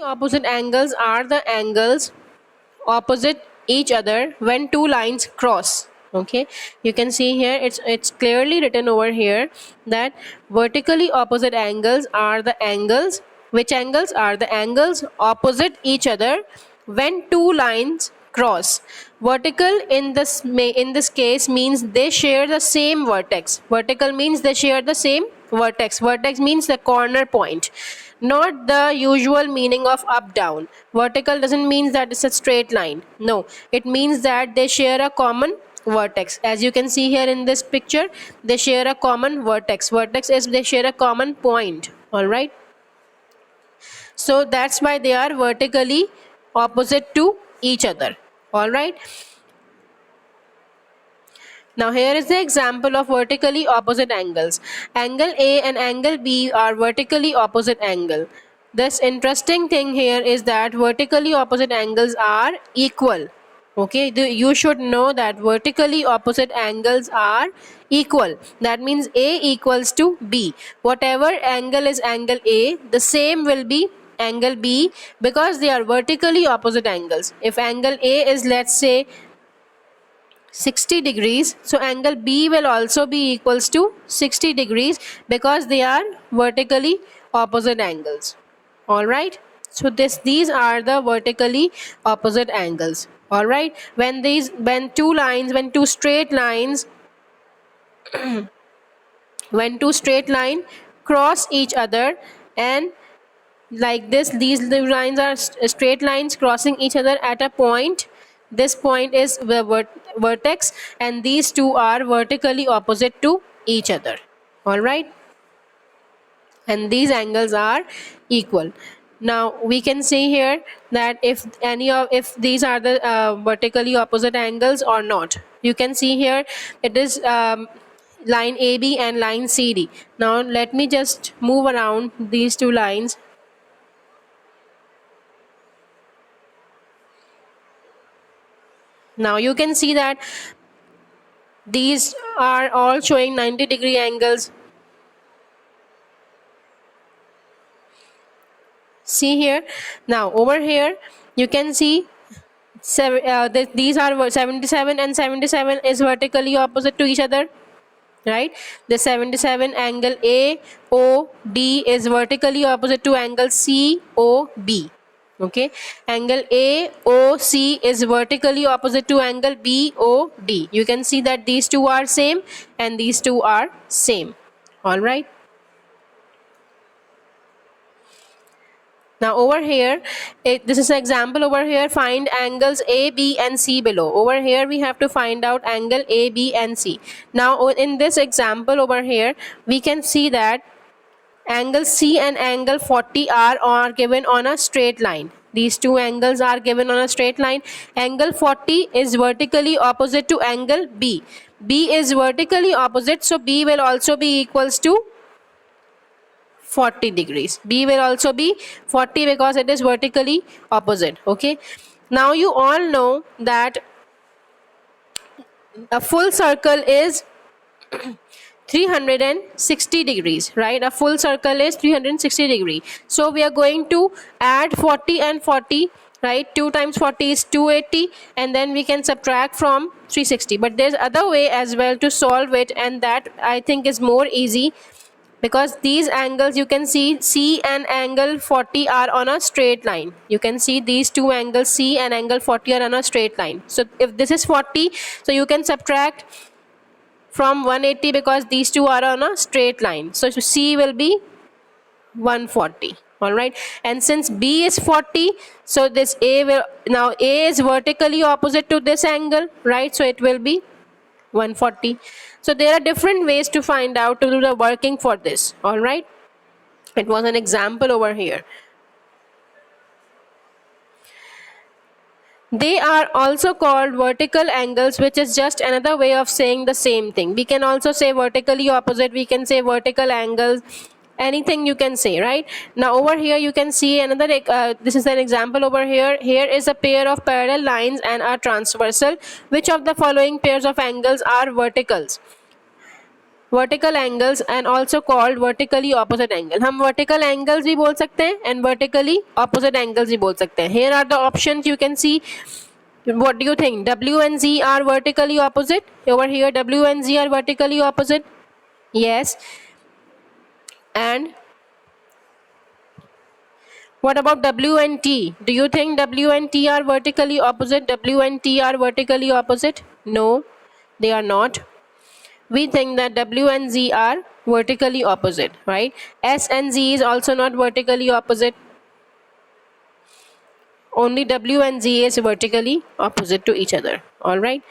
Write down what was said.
Opposite angles are the angles opposite each other when two lines cross. Okay, you can see here it's clearly written over here that vertically opposite angles are the angles. Which angles are the angles opposite each other when two lines cross? Vertical in this case means they share the same vertex. Vertical means they share the same vertex. Vertex means the corner point, not the usual meaning of up down. Vertical doesn't mean that it's a straight line. No, it means that they share a common vertex. As you can see here in this picture, they share a common vertex. Vertex is they share a common point. All right, so that's why they are vertically opposite to each other. All right, now here is the example of vertically opposite angles. Angle A and angle B are vertically opposite angle. This interesting thing here is that vertically opposite angles are equal. Okay, you should know that vertically opposite angles are equal. That means A equals to B. Whatever angle is angle A, the same will be angle B, because they are vertically opposite angles. If angle A is, let's say, 60 degrees, so angle B will also be equals to 60 degrees, because they are vertically opposite angles. All right, so these are the vertically opposite angles. All right, when two straight lines when two straight line cross each other, and like this, these lines are straight lines crossing each other at a point. This point is the vertex, and these two are vertically opposite to each other. All right, and these angles are equal. Now we can see here that if these are the vertically opposite angles or not. You can see here it is line AB and line CD. Now let me just move around these two lines. Now you can see that these are all showing 90-degree angles. See here. Now over here you can see these are 77 and 77 is vertically opposite to each other, right? The 77 angle AOD is vertically opposite to angle COB. Okay, angle AOC is vertically opposite to angle BOD. You can see that these two are same and these two are same. All right, now over here this is an example. Over here, find angles AB and C below. Over here we have to find out angle AB and C. Now in this example over here we can see that angle C and angle 40 are given on a straight line. These two angles are given on a straight line. Angle 40 is vertically opposite to angle B. B is vertically opposite, so B will also be equals to 40 degrees. B will also be 40 because it is vertically opposite. Okay, now you all know that a full circle is 360 degrees, right? A full circle is 360 degree. So we are going to add 40 and 40, right? 2 times 40 is 280, and then we can subtract from 360. But there's other way as well to solve it, and that I think is more easy, because these angles you can see C and angle 40 are on a straight line. You can see these two angles C and angle 40 are on a straight line. So if this is 40, so you can subtract from 180 because these two are on a straight line. So C will be 140. All right, and since B is 40, so this A will, now A is vertically opposite to this angle, right? So it will be 140. So there are different ways to find out, to do the working for this. All right, it was an example over here. They are also called vertical angles, which is just another way of saying the same thing. We can also say vertically opposite, we can say vertical angles, anything you can say, right? Now over here you can see another this is an example over here. Here is a pair of parallel lines and are transversal. Which of the following pairs of angles are verticals? vertical angles and also called vertically opposite angle. हम vertical angles भी बोल सकते हैं and vertically opposite angles भी बोल सकते हैं. Here are the options you can see. What do you think? W and Z are vertically opposite. Over here W and Z are vertically opposite. Yes. And what about W and T? Do you think W and T are vertically opposite? W and T are vertically opposite? No, they are not. We think that W and Z are vertically opposite, right? S and Z is also not vertically opposite. Only W and Z is vertically opposite to each other. All right.